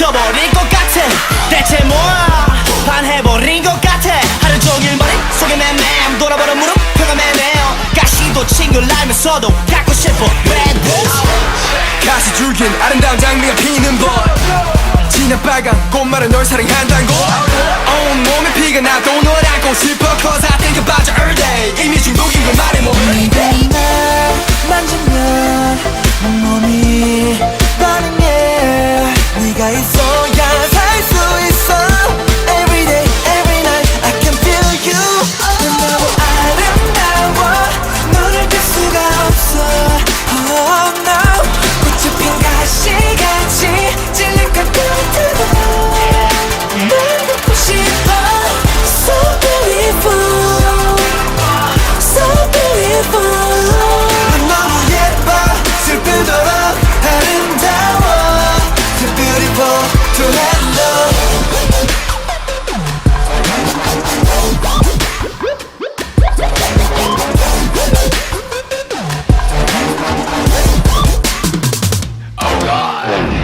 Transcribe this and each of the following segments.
미쳐버릴 것 같아. 대체 뭐야 반해버린 것 같아. 하루 종일 머릿속에 맴맴 돌아버려 무릎 펴가 매매요. 가시도 친구를 알면서도 갖고 싶어 Red Bulls. 가시 줄긴 아름다운 장미가 피는 법. 진한 빨간 꽃말은 널 사랑한다는 거. 온몸에 피가 나도 널 안고 싶어 Cause I think about you all day. 이미 중독인 걸 말해 뭐. 날 만지면 온몸이 반응해. 네가 있어야 살 수 있어. Every day, every night I can feel you. 넌 너무 아름다워. 눈을 뗄 수가 없어. Oh no. 꽃이 핀 가시같이 찔릴 것 같아도 날 갖고 싶어. So beautiful, so beautiful. 넌 너무 예뻐 슬프도록 아름다워. Too beautiful to handle.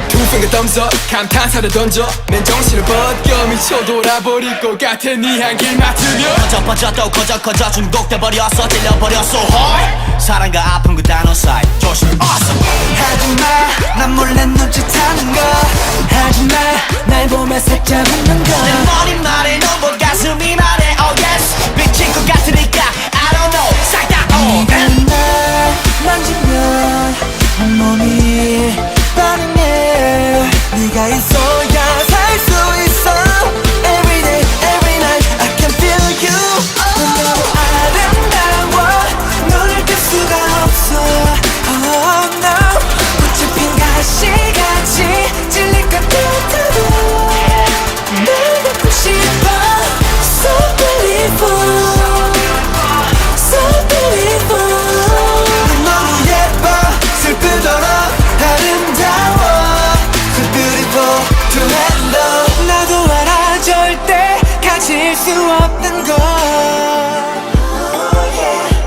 두 finger thumbs up 감탄사를 던져 맨정신을 벗겨 미쳐 돌아버릴 것 같아 네 향기를 맡으며. 퍼져 또 커져 중독돼버렸어. 찔려버렸어 hard. 사랑과 아픔 그 단어 사이 조심해 awesome. 하지마 난 몰래 눈짓하는 거. 하지마 날 보며 살짝 웃는 거. 내 머리말에 눈보 가슴이 말해 oh yes. 미칠 것 같으니까 I don't know 싹 다 네가 날 만지면 온몸이 반응해. 네가 있어야 살 수 있어. Every day, every night I can feel you. 넌 너무 아름다워. 눈을 뗄 수가 없어. Oh no. 꽃이 핀 가시같이 찔릴 것 같아도 날 갖고 싶어. So beautiful, so beautiful. 넌 너무 예뻐 슬프도록 아름다워. Too beautiful to handle. 나도 알아 절대 가질 수 없는 걸.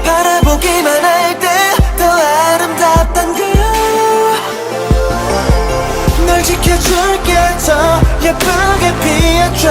바라보기만 할 때 더 아름답단 걸. 널 지켜줄게 더 예쁘게 피해줘.